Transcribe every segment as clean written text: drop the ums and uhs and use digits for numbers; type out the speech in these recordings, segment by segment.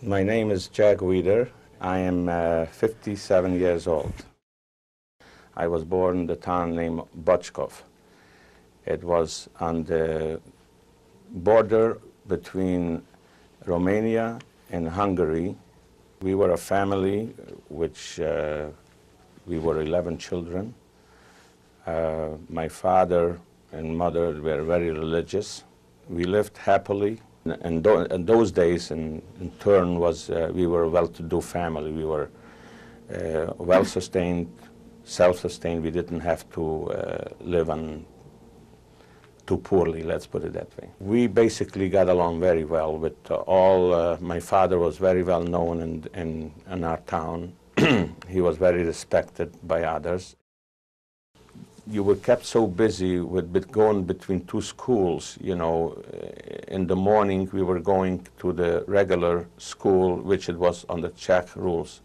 My name is WIEDER. I am 57 years old. I was born in the town named Bochkov. It was on the border between Romania and Hungary. We were a family which we were 11 children. My father and mother were very religious. We lived happily. And in those days, in turn, we were a well-to-do family. We were well-sustained, self-sustained. We didn't have to live on too poorly, let's put it that way. We basically got along very well with all. My father was very well known in our town. He was very respected by others. You were kept so busy with going between two schools, you know. In the morning we were going to the regular school, which it was on the Czech rules.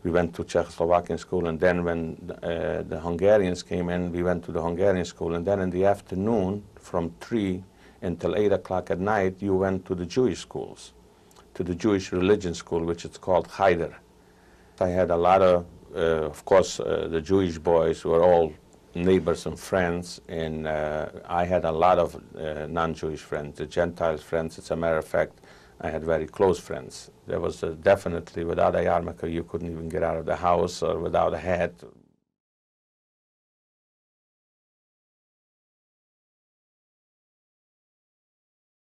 We went to Czechoslovakian school, and then when the Hungarians came in, we went to the Hungarian school, and then in the afternoon, from 3 until 8 o'clock at night, you went to the Jewish schools, to the Jewish religion school, which is called WIEDER. I had a lot of course, the Jewish boys were all neighbors and friends, and I had a lot of non-Jewish friends, the Gentile friends. As a matter of fact, I had very close friends. There was definitely, without a yarmulke, you couldn't even get out of the house, or without a hat.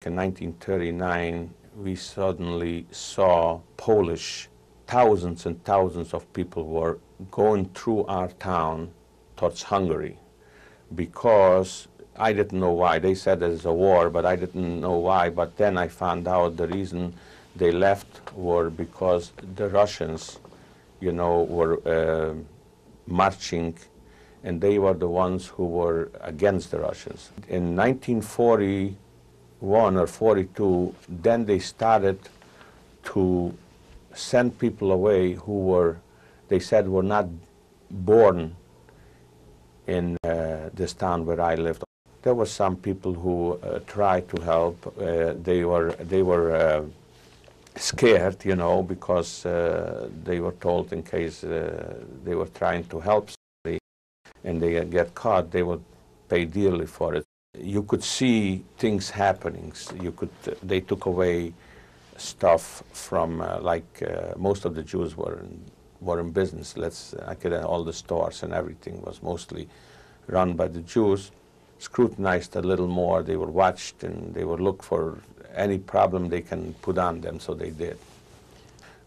In 1939, we suddenly saw Polish, thousands and thousands of people were going through our town towards Hungary, because I didn't know why. They said there's a war, but I didn't know why. But then I found out the reason they left were because the Russians, you know, were marching, and they were the ones who were against the Russians. In 1941 or 42, then they started to send people away who were, they said, were not born in this town where I lived. There were some people who tried to help. They were scared, you know, because they were told in case they were trying to help somebody and they get caught, they would pay dearly for it. You could see things happening. They took away stuff from, most of the Jews were in business. All the stores and everything was mostly run by the Jews. Scrutinized a little more. They were watched, and they would look for any problem they can put on them, so they did.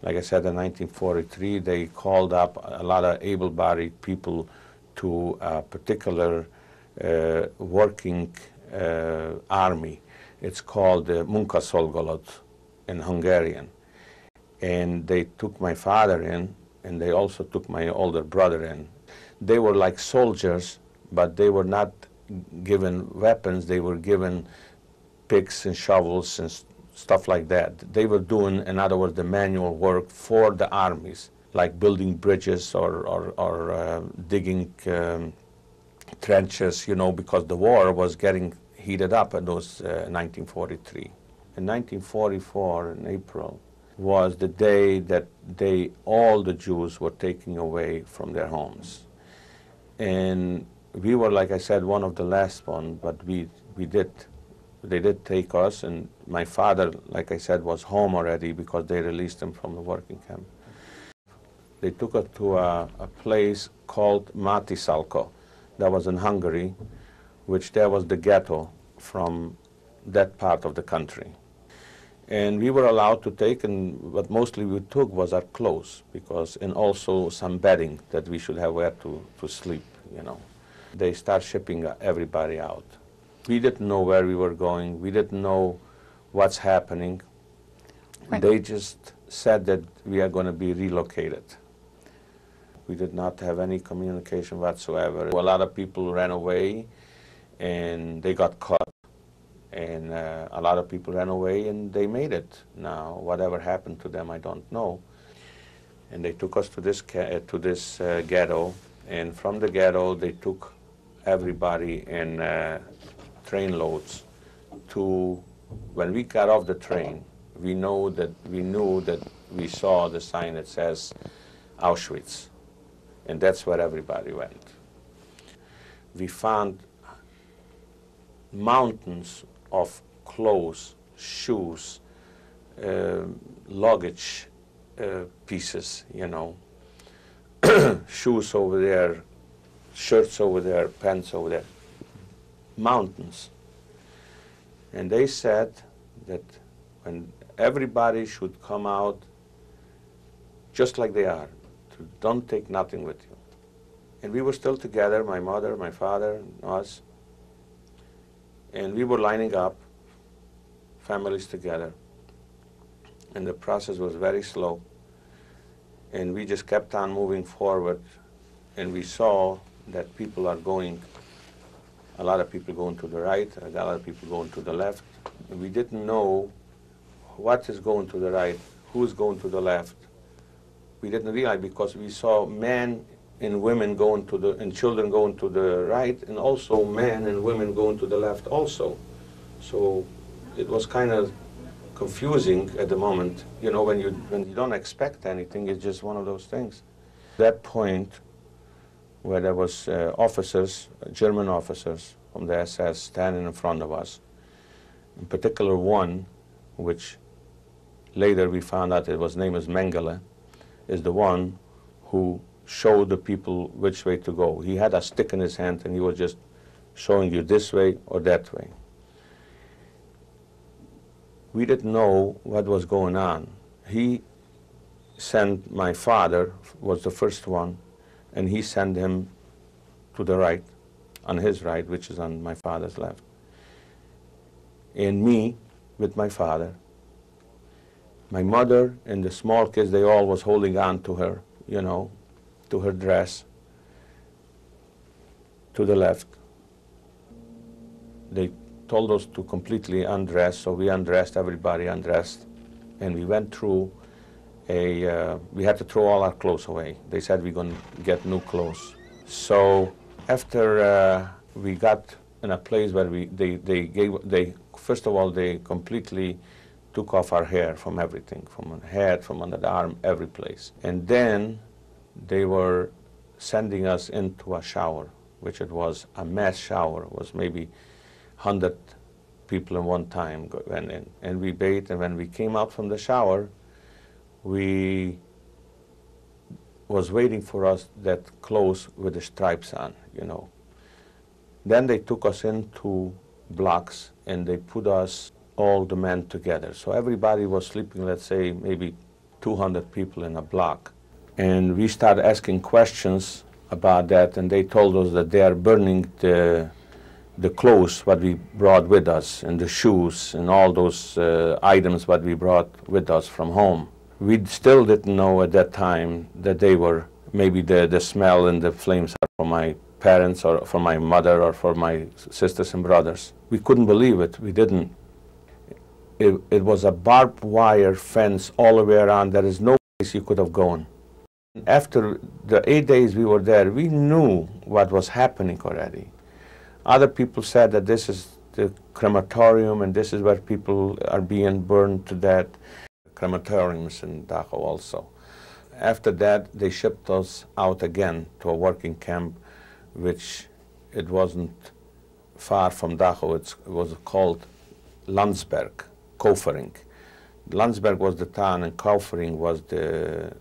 Like I said, in 1943, they called up a lot of able-bodied people to a particular working army. It's called the munkaszolgálat in Hungarian. And they took my father in, and they also took my older brother in. They were like soldiers, but they were not given weapons. They were given picks and shovels and stuff like that. They were doing, in other words, the manual work for the armies, like building bridges or digging trenches, you know, because the war was getting heated up in those 1943. In 1944, in April, was the day that all the Jews were taken away from their homes. And we were, like I said, one of the last one, but they did take us, and my father, like I said, was home already because they released him from the working camp. They took us to a place called Matisalko, that was in Hungary, which there was the ghetto from that part of the country. And we were allowed to take, and what mostly we took was our clothes, and also some bedding that we should have where to sleep, you know. They start shipping everybody out. We didn't know where we were going. We didn't know what's happening. Right. They just said that we are going to be relocated. We did not have any communication whatsoever. A lot of people ran away, and they got caught. And a lot of people ran away, and they made it. Now, whatever happened to them, I don't know. And they took us to this ghetto, and from the ghetto, they took everybody in train loads to, when we got off the train, we knew that we saw the sign that says Auschwitz, and that's where everybody went. We found mountains of clothes, shoes, luggage pieces, you know, shoes over there, shirts over there, pants over there, mountains. And they said that when everybody should come out just like they are, don't take nothing with you. And we were still together, my mother, my father, and us. And we were lining up, families together. And the process was very slow. And we just kept on moving forward. And we saw that people are going, a lot of people going to the right, a lot of people going to the left. And we didn't know what is going to the right, who's going to the left. We didn't realize because we saw men and women going to the, and children going to the right, and also men and women going to the left also. So it was kind of confusing at the moment. You know, when you don't expect anything, it's just one of those things. That point where there was officers, German officers from the SS standing in front of us, in particular one, which later we found out it was name is Mengele, is the one who showed the people which way to go. He had a stick in his hand and he was just showing you this way or that way. We didn't know what was going on. He sent my father, was the first one, and he sent him to the right, on his right, which is on my father's left. And me with my father. My mother and the small kids, they all was holding on to her, you know, to her dress, to the left. They told us to completely undress, so we undressed, everybody undressed, and we went through we had to throw all our clothes away. They said we're going to get new clothes. So after we got in a place where they first of all, they completely took off our hair from everything, from the head, from under the arm, every place. And then they were sending us into a shower, which it was a mass shower. It was maybe 100 people in one time went in. And we bathed, and when we came out from the shower, we was waiting for us that clothes with the stripes on, you know. Then they took us into blocks, and they put us, all the men together. So everybody was sleeping, let's say, maybe 200 people in a block. And we started asking questions about that, and they told us that they are burning the clothes what we brought with us, and the shoes, and all those items what we brought with us from home. We still didn't know at that time that they were, maybe the smell and the flames are from my parents, or from my mother, or for my sisters and brothers. We couldn't believe it, we didn't. It was a barbed wire fence all the way around. There is no place you could have gone. After the 8 days we were there, we knew what was happening already. Other people said that this is the crematorium and this is where people are being burned to death. Crematoriums in Dachau also. After that, they shipped us out again to a working camp, which it wasn't far from Dachau. It was called Landsberg. Kaufering. Landsberg was the town, and Kaufering was the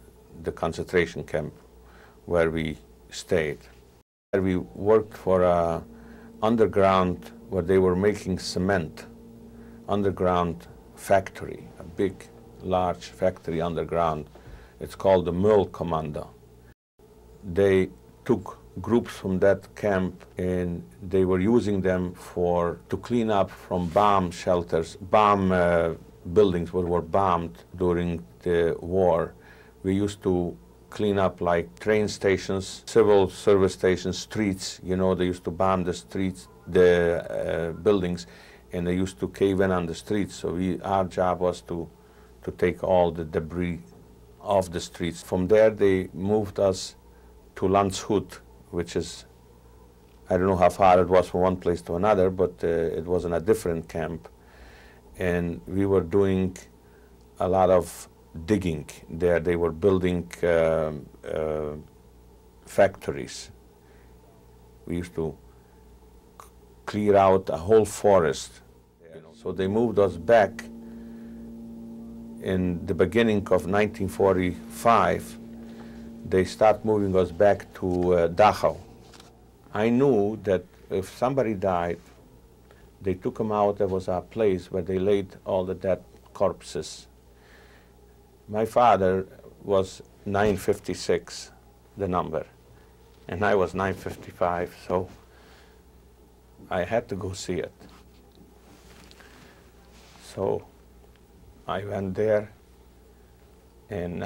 concentration camp where we stayed. We worked for a underground, where they were making cement, underground factory, a big, large factory underground. It's called the Müllkommando. They took groups from that camp, and they were using them to clean up from bomb shelters, bomb buildings that were bombed during the war. We used to clean up like train stations, civil service stations, streets. You know, they used to bomb the streets, the buildings, and they used to cave in on the streets. So our job was to take all the debris off the streets. From there, they moved us to Landshut, which is, I don't know how far it was from one place to another, but it was in a different camp. And we were doing a lot of digging there. They were building factories. We used to clear out a whole forest. So they moved us back in the beginning of 1945. They start moving us back to Dachau. I knew that if somebody died, they took him out. There was a place where they laid all the dead corpses. My father was 956, the number, and I was 955, so I had to go see it. So I went there, and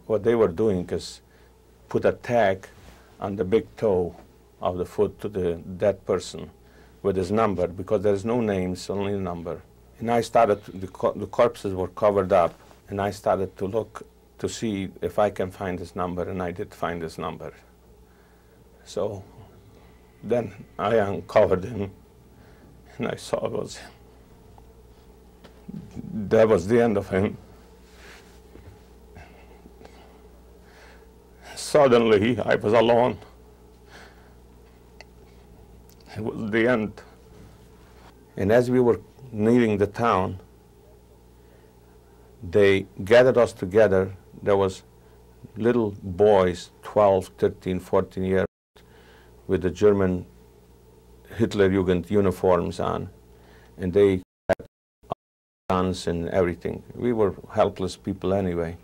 what they were doing is put a tag on the big toe of the foot to the dead person with his number, because there's no names, only a number. And I started, the corpses were covered up, and I started to look to see if I can find his number, and I did find his number. So then I uncovered him, and I saw that was the end of him. Suddenly, I was alone. It was the end. And as we were leaving the town, they gathered us together. There was little boys, 12, 13, 14 years, with the German Hitlerjugend uniforms on, and they had guns and everything. We were helpless people anyway.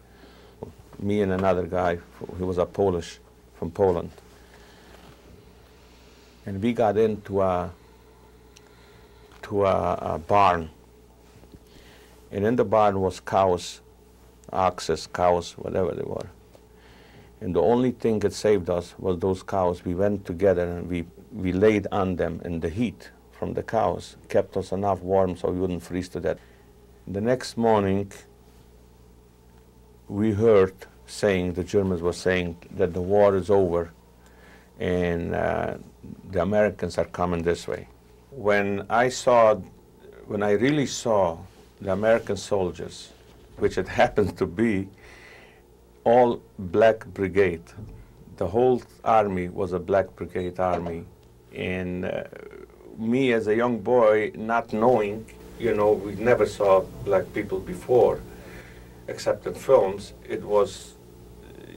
Me and another guy who was a Polish from Poland. And we got into a barn. And in the barn was cows, oxes, cows, whatever they were. And the only thing that saved us was those cows. We went together and we laid on them, and the heat from the cows kept us enough warm so we wouldn't freeze to death. The next morning, we heard the Germans were saying that the war is over and the Americans are coming this way. When I really saw the American soldiers, which it happened to be all black brigade, the whole army was a black brigade army, and me as a young boy, not knowing, we never saw black people before, except in films.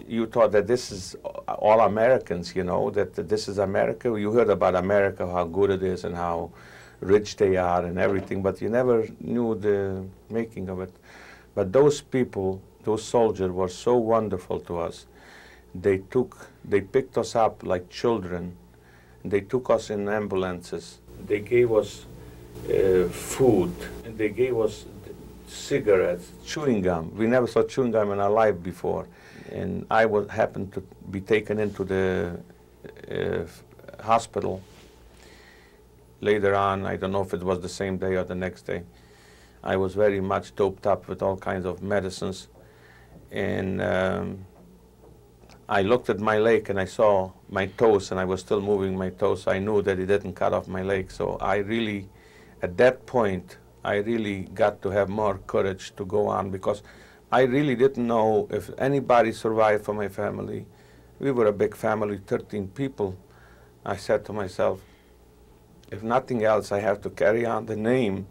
You thought that this is all Americans, that this is America. You heard about America, how good it is and how rich they are and everything, but you never knew the making of it. But those people, those soldiers, were so wonderful to us. They picked us up like children. They took us in ambulances. They gave us food, and they gave us cigarettes, chewing gum. We never saw chewing gum in our life before. And I happened to be taken into the hospital later on. I don't know if it was the same day or the next day. I was very much doped up with all kinds of medicines. And I looked at my leg and I saw my toes, and I was still moving my toes. So I knew that it didn't cut off my leg. So at that point, I really got to have more courage to go on, because I really didn't know if anybody survived from my family. We were a big family, 13 people. I said to myself, if nothing else, I have to carry on the name.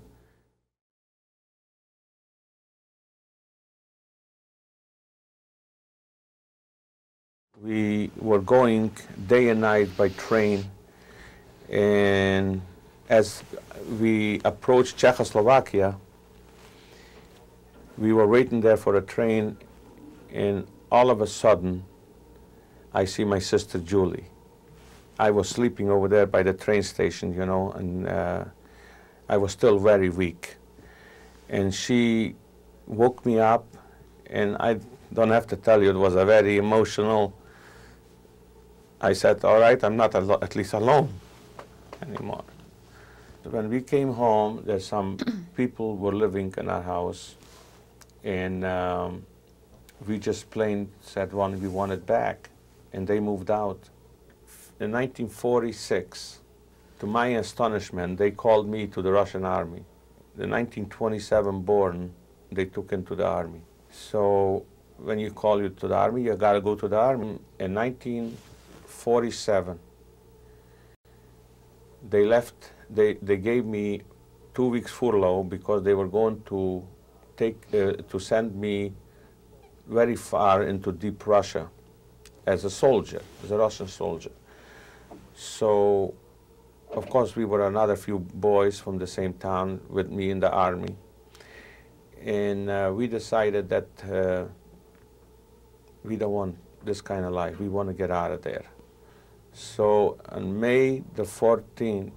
We were going day and night by train, and as we approached Czechoslovakia, we were waiting there for a train, and all of a sudden, I see my sister Julie. I was sleeping over there by the train station, and I was still very weak. And she woke me up, and I don't have to tell you, it was a very emotional. I said, all right, I'm not at least alone anymore. When we came home, there's some people were living in our house, and we just plain said we want it back, and they moved out. In 1946, to my astonishment, they called me to the Russian army. The 1927 born they took into the army. So when you call you to the army, you got to go to the army. In 1947, they left. They gave me 2 weeks furlough because they were going to send me very far into deep Russia as a soldier, as a Russian soldier. So, of course, we were another few boys from the same town with me in the army. And we decided that we don't want this kind of life. We want to get out of there. So on May the 14th,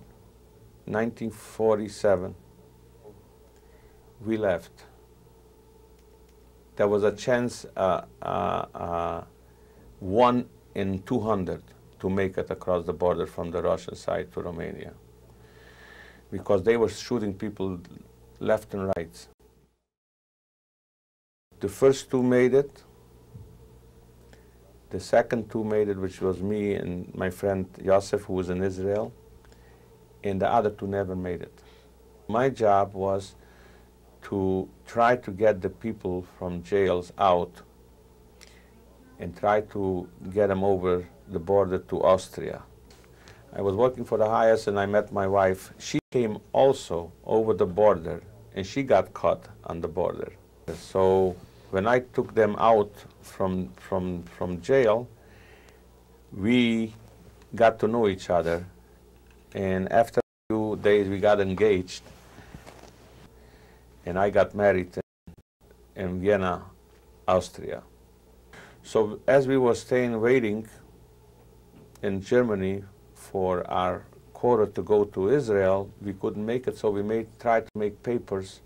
1947, we left. There was a chance, 1 in 200, to make it across the border from the Russian side to Romania, because they were shooting people left and right. The first 2 made it. The second 2 made it, which was me and my friend Yosef, who was in Israel, and the other 2 never made it. My job was to try to get the people from jails out and try to get them over the border to Austria. I was working for the highest and I met my wife. She came also over the border and she got caught on the border. So when I took them out from jail, we got to know each other, and after a few days we got engaged, and I got married in Vienna, Austria. So as we were staying waiting in Germany for our quota to go to Israel, we couldn't make it, so we tried to make papers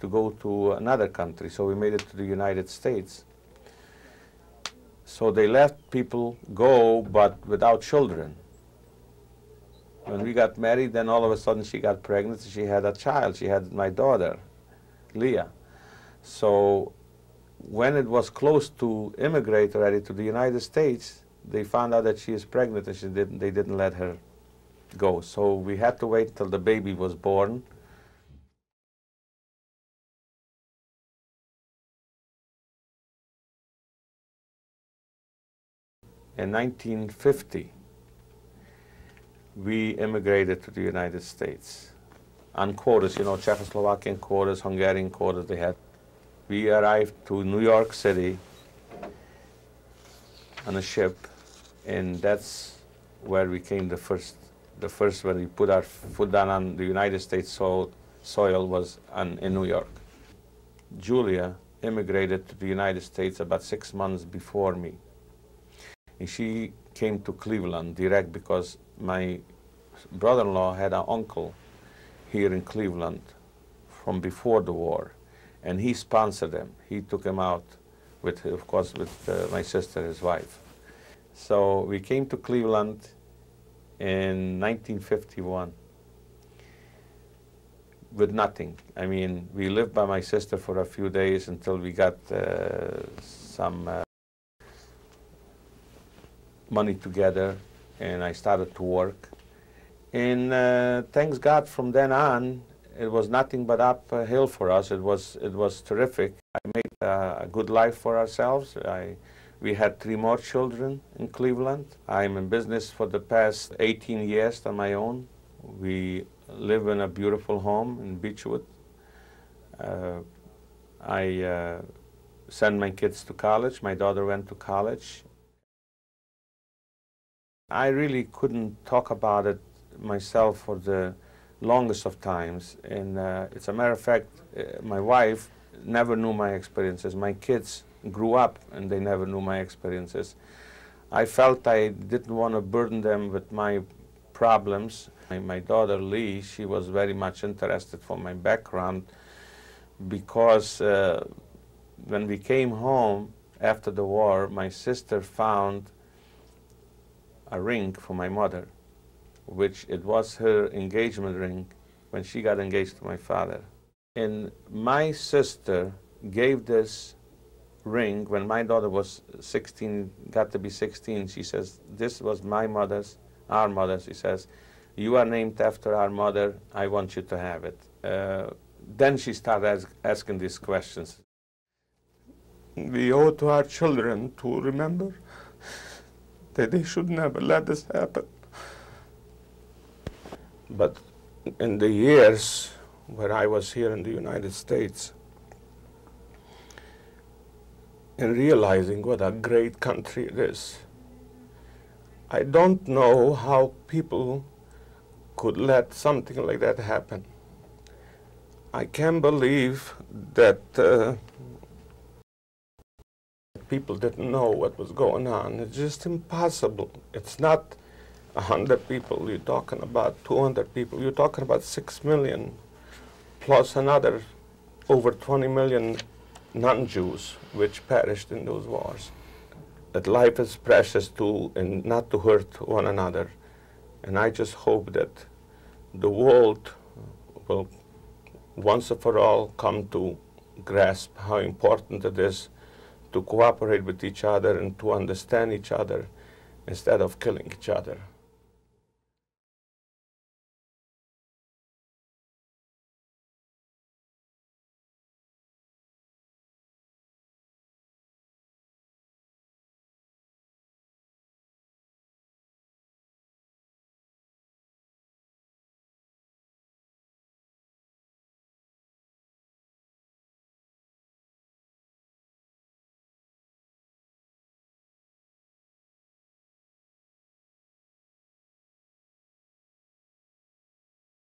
to go to another country. So we made it to the United States. So they let people go, but without children. When we got married, then all of a sudden she got pregnant. She had a child. She had my daughter, Leah. So when it was close to immigrate already to the United States, they found out that she is pregnant, and they didn't let her go. So we had to wait till the baby was born. In 1950, we immigrated to the United States on quotas, you know, Czechoslovakian quotas, Hungarian quotas they had. We arrived to New York City on a ship, and that's where we came the first when we put our foot down on the United States soil was in New York. Julia immigrated to the United States about 6 months before me. And she came to Cleveland direct because my brother-in-law had an uncle here in Cleveland from before the war, and he sponsored him. He took him out with, of course, with my sister, his wife. So we came to Cleveland in 1951 with nothing. I mean, we lived by my sister for a few days until we got some money together, and I started to work. And thanks God, from then on, it was nothing but uphill for us. It was terrific. I made a good life for ourselves. We had 3 more children in Cleveland. I'm in business for the past 18 years on my own. We live in a beautiful home in Beechwood. I send my kids to college. My daughter went to college. I really couldn't talk about it myself for the longest of times. And it's a matter of fact, my wife never knew my experiences. My kids grew up and they never knew my experiences. I felt I didn't want to burden them with my problems. My daughter Lee, she was very much interested for my background because when we came home after the war, my sister found a ring for my mother, which it was her engagement ring when she got engaged to my father. And my sister gave this ring when my daughter was 16, got to be 16. She says, this was my mother's, our mother. She says, you are named after our mother. I want you to have it. then she started asking these questions. We owe to our children to remember that they should never let this happen. But in the years where I was here in the United States, in realizing what a great country it is, I don't know how people could let something like that happen. I can't believe that people didn't know what was going on. It's just impossible. It's not 100 people. You're talking about 200 people. You're talking about 6 million, plus another over 20 million non-Jews which perished in those wars. That life is precious too, and not to hurt one another. And I just hope that the world will once and for all come to grasp how important it is to cooperate with each other and to understand each other instead of killing each other.